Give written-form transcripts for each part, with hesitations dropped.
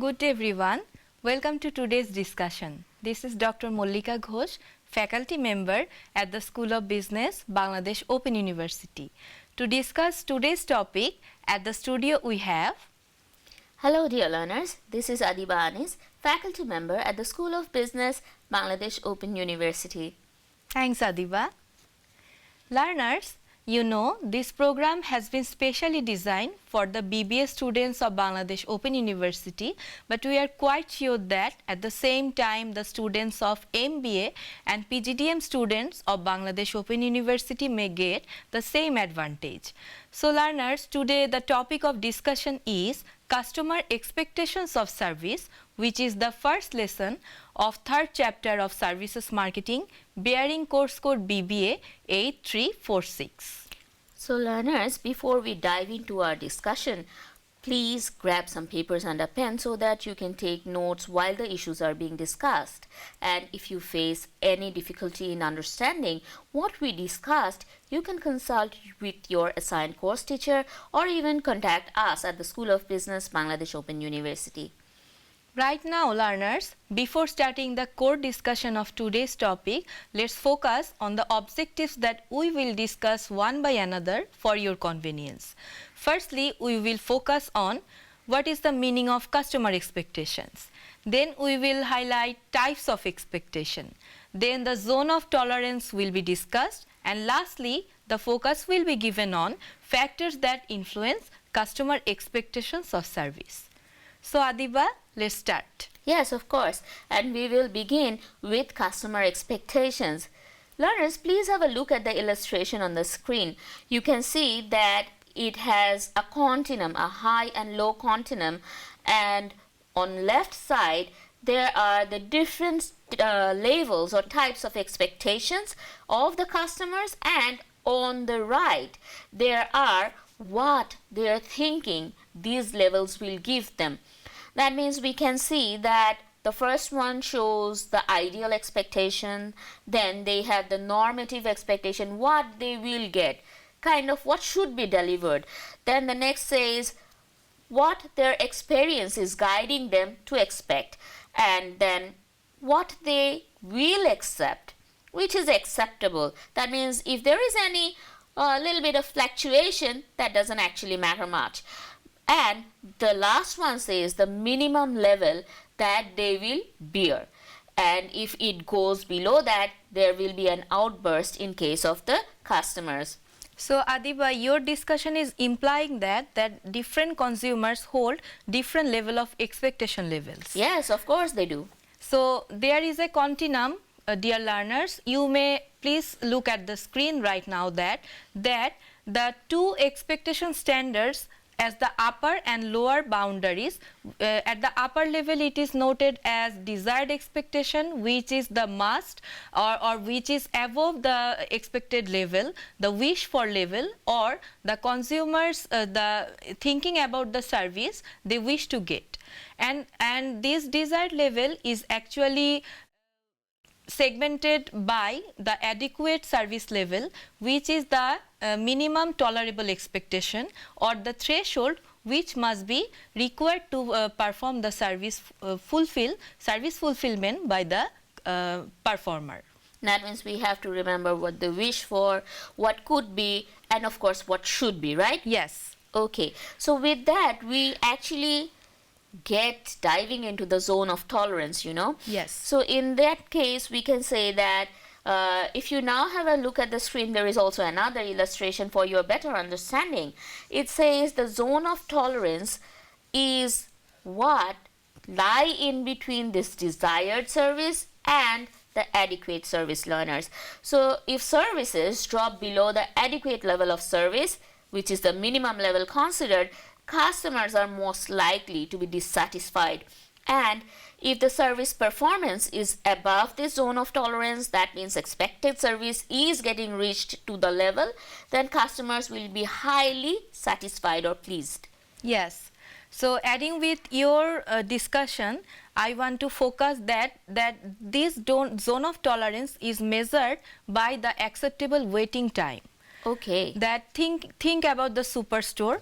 Good day everyone. Welcome to today's discussion. This is Dr. Mollika Ghosh, faculty member at the School of Business, Bangladesh Open University. To discuss today's topic, at the studio we have Hello dear learners, this is Adiba, faculty member at the School of Business, Bangladesh Open University. Thanks Adiba. Learners, you know this program has been specially designed for the BBA students of Bangladesh Open University, but we are quite sure that at the same time the students of MBA and PGDM students of Bangladesh Open University may get the same advantage. So learners, today the topic of discussion is customer expectations of service, which is the first lesson of third chapter of services marketing, bearing course code BBA 8346. So learners, before we dive into our discussion, please grab some papers and a pen so that you can take notes while the issues are being discussed. And if you face any difficulty in understanding what we discussed, you can consult with your assigned course teacher or even contact us at the School of Business, Bangladesh Open University. Right now, learners, before starting the core discussion of today's topic, let's focus on the objectives that we will discuss one by another for your convenience. Firstly, we will focus on what is the meaning of customer expectations. Then we will highlight types of expectation. Then the zone of tolerance will be discussed, and lastly, the focus will be given on factors that influence customer expectations of service. So Adiba, let's start. Yes, of course, and we will begin with customer expectations. Learners, please have a look at the illustration on the screen. You can see that it has a continuum, a high and low continuum, and on left side there are the different levels or types of expectations of the customers, and on the right there are what they are thinking these levels will give them. That means we can see that the first one shows the ideal expectation, then they have the normative expectation, what they will get, kind of what should be delivered. Then the next says what their experience is guiding them to expect, and then what they will accept, which is acceptable. That means if there is any little bit of fluctuation, that doesn't actually matter much. And the last one says the minimum level that they will bear, and if it goes below that, there will be an outburst in case of the customers. So Adiba, your discussion is implying that different consumers hold different level of expectation levels. Yes, of course they do. So there is a continuum, dear learners. You may please look at the screen right now that the two expectation standards as the upper and lower boundaries. At the upper level it is noted as desired expectation, which is the must or which is above the expected level, the wish for level, or the consumers the thinking about the service they wish to get, and this desired level is actually segmented by the adequate service level, which is the minimum tolerable expectation or the threshold which must be required to perform the service fulfillment by the performer. That means we have to remember what they wish for, what could be, and of course what should be, right? Yes. Okay, so with that we actually get diving into the zone of tolerance, you know. Yes. So in that case we can say that if you now have a look at the screen, there is also another illustration for your better understanding. It says the zone of tolerance is what lie in between this desired service and the adequate service, learners. So if services drop below the adequate level of service, which is the minimum level considered, customers are most likely to be dissatisfied. And if the service performance is above the zone of tolerance, that means expected service is getting reached to the level, then customers will be highly satisfied or pleased. Yes. So adding with your discussion, I want to focus that this zone of tolerance is measured by the acceptable waiting time. Okay. That think about the superstore.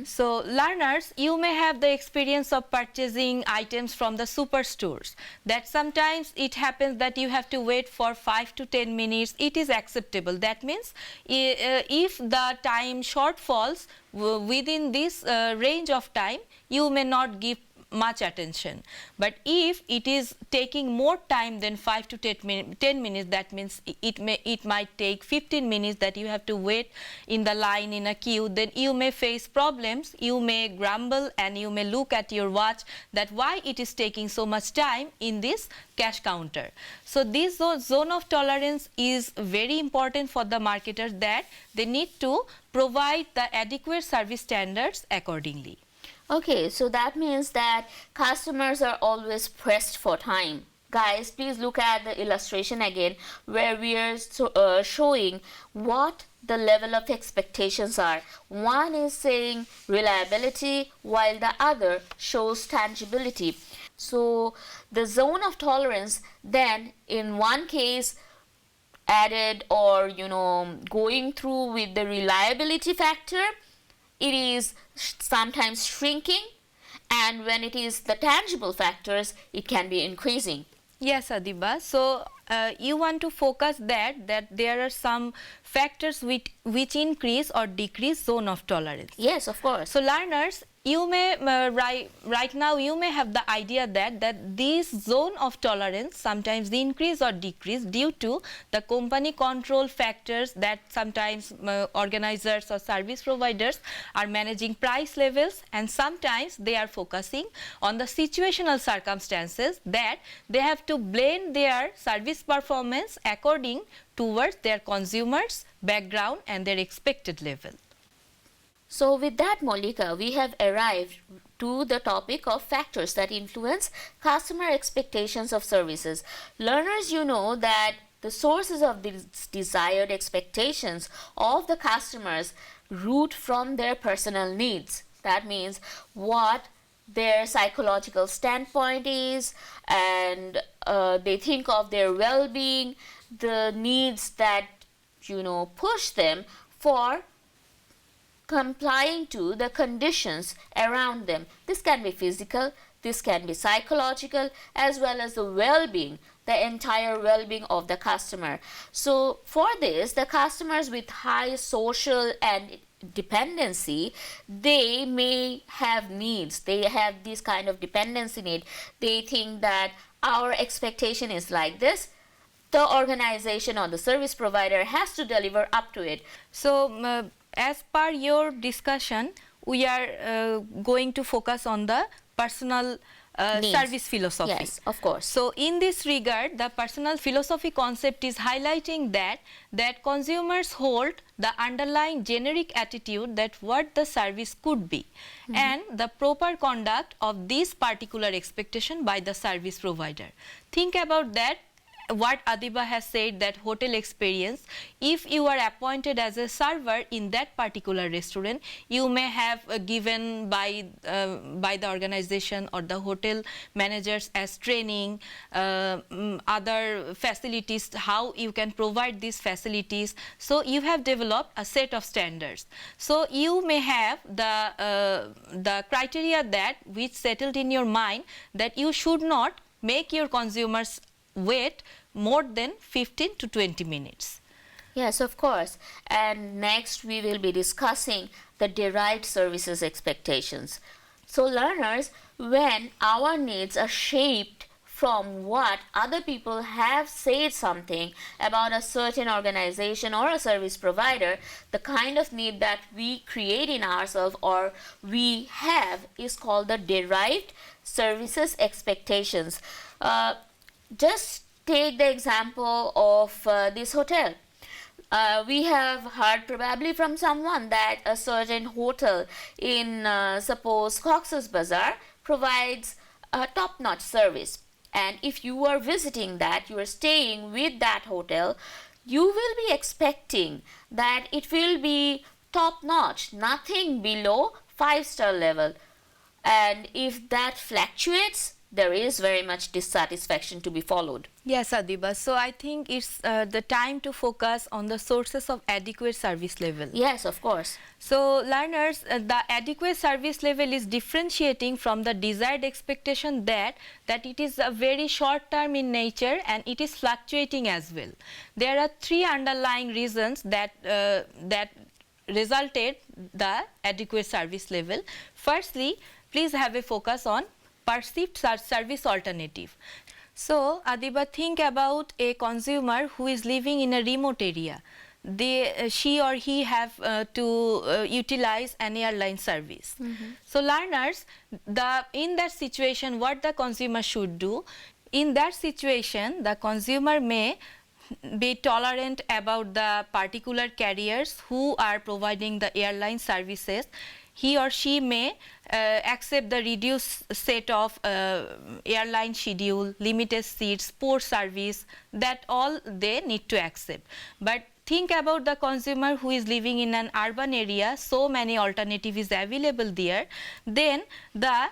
So learners, you may have the experience of purchasing items from the superstores. That sometimes it happens that you have to wait for 5 to 10 minutes. It is acceptable. That means if the time shortfalls within this range of time, you may not give much attention. But if it is taking more time than 5 to 10 minutes, that means it might take 15 minutes that you have to wait in the line in a queue, then you may face problems. You may grumble and you may look at your watch that why it is taking so much time in this cash counter. So this zone of tolerance is very important for the marketers, that they need to provide the adequate service standards accordingly. Okay, so that means that customers are always pressed for time. Guys, please look at the illustration again where we are showing what the level of expectations are. One is saying reliability while the other shows tangibility. So the zone of tolerance then in one case added or going through with the reliability factor, it is sometimes shrinking, and when it is the tangible factors, it can be increasing. Yes, Adiba. So you want to focus that there are some factors which increase or decrease zone of tolerance. Yes, of course. So learners, you may right now you may have the idea that this zone of tolerance sometimes increase or decrease due to the company control factors, that sometimes organizers or service providers are managing price levels, and sometimes they are focusing on the situational circumstances, that they have to blend their service performance according towards their consumers' background and their expected level. So with that, Mollika, we have arrived to the topic of factors that influence customer expectations of services. Learners, you know that the sources of these desired expectations of the customers root from their personal needs. That means what their psychological standpoint is, and they think of their well-being, the needs that push them for complying to the conditions around them. This can be physical, this can be psychological, as well as the well-being, the entire well-being of the customer. So for this, the customers with high social and dependency, they may have needs. They have this kind of dependency need. They think that our expectation is like this. The organization or the service provider has to deliver up to it. So as per your discussion, we are going to focus on the personal service philosophy. Yes, of course. So in this regard, the personal philosophy concept is highlighting that consumers hold the underlying generic attitude that what the service could be, and the proper conduct of this particular expectation by the service provider. Think about that. What Adiba has said, that hotel experience, if you are appointed as a server in that particular restaurant, you may have given by the organization or the hotel managers as training, other facilities, how you can provide these facilities. So you have developed a set of standards. So you may have the criteria that which settled in your mind, that you should not make your consumers wait more than 15 to 20 minutes. Yes, of course. And next we will be discussing the derived services expectations. So learners, when our needs are shaped from what other people have said something about a certain organization or a service provider, the kind of need that we create in ourselves or we have is called the derived services expectations. Just take the example of this hotel. We have heard probably from someone that a certain hotel in suppose Cox's Bazar provides a top-notch service, and if you are visiting that, you are staying with that hotel, you will be expecting that it will be top-notch, nothing below 5-star level. And if that fluctuates, there is very much dissatisfaction to be followed. Yes, Adiba. So I think it's the time to focus on the sources of adequate service level. Yes, of course. So learners, the adequate service level is differentiating from the desired expectation that it is a very short term in nature and it is fluctuating as well. There are three underlying reasons that resulted the adequate service level. Firstly, please have a focus on perceived service alternative. So, Adiba, think about a consumer who is living in a remote area. She or he have to utilize an airline service. So, learners, in that situation, what the consumer should do? In that situation, the consumer may be tolerant about the particular carriers who are providing the airline services. He or she may accept the reduced set of airline schedule, limited seats, poor service, that all they need to accept. But think about the consumer who is living in an urban area, so many alternatives is available there, then the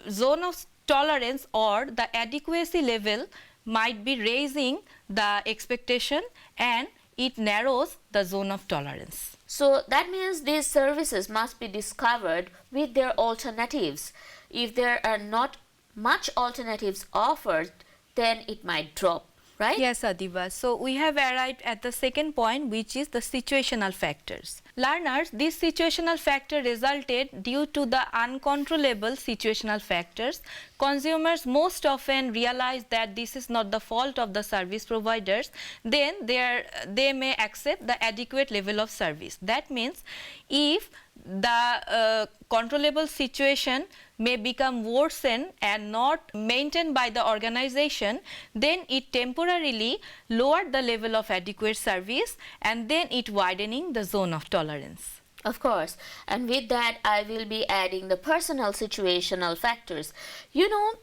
zone of tolerance or the adequacy level might be raising the expectation and it narrows the zone of tolerance. So that means these services must be discovered with their alternatives. If there are not much alternatives offered, then it might drop, right? Yes, Adiba. So we have arrived at the second point, which is the situational factors. Learners, this situational factor resulted due to the uncontrollable situational factors. Consumers most often realize that this is not the fault of the service providers, then they may accept the adequate level of service. That means if the controllable situation may become worsened and not maintained by the organization, then it temporarily lowered the level of adequate service and then it widening the zone of tolerance. Of course, and with that I will be adding the personal situational factors. You know,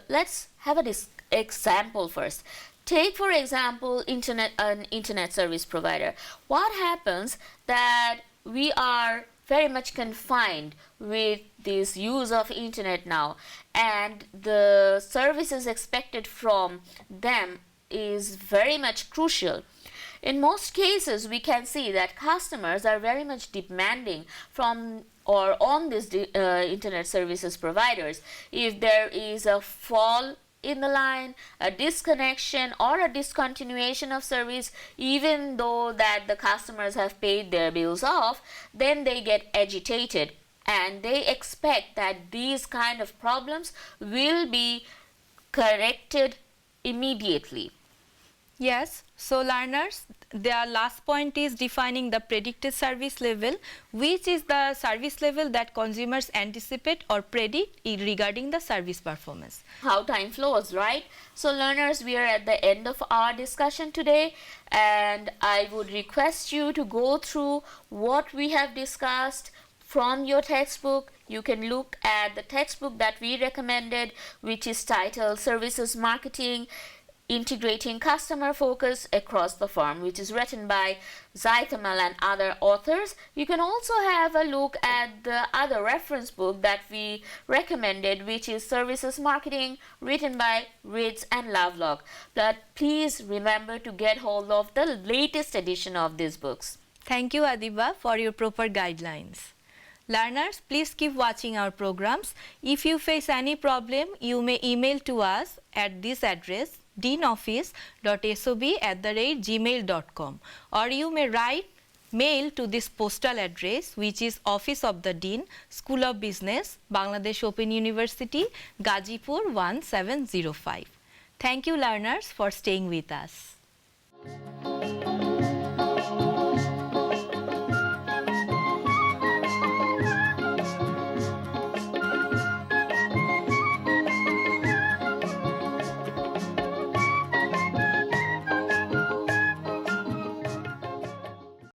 let's have a example first. Take for example an internet service provider. What happens that we are very much confined with this use of internet now, and the services expected from them is very much crucial. In most cases, we can see that customers are very much demanding from or on these internet services providers. If there is a fall in the line, a disconnection or a discontinuation of service, even though that the customers have paid their bills off, then they get agitated and they expect that these kind of problems will be corrected immediately. Yes, so learners, the last point is defining the predicted service level, which is the service level that consumers anticipate or predict regarding the service performance. How time flows, right? So learners, we are at the end of our discussion today, and I would request you to go through what we have discussed from your textbook. You can look at the textbook that we recommended, which is titled Services Marketing, Integrating Customer Focus Across the Firm, which is written by Himel and other authors. You can also have a look at the other reference book that we recommended, which is Services Marketing, written by Ritz and Lovelock. But please remember to get hold of the latest edition of these books. Thank you, Adiba, for your proper guidelines. Learners, please keep watching our programs. If you face any problem, you may email to us at this address, deanoffice.sob@gmail.com, or you may write mail to this postal address, which is Office of the Dean, School of Business, Bangladesh Open University, Gazipur 1705. Thank you, learners, for staying with us.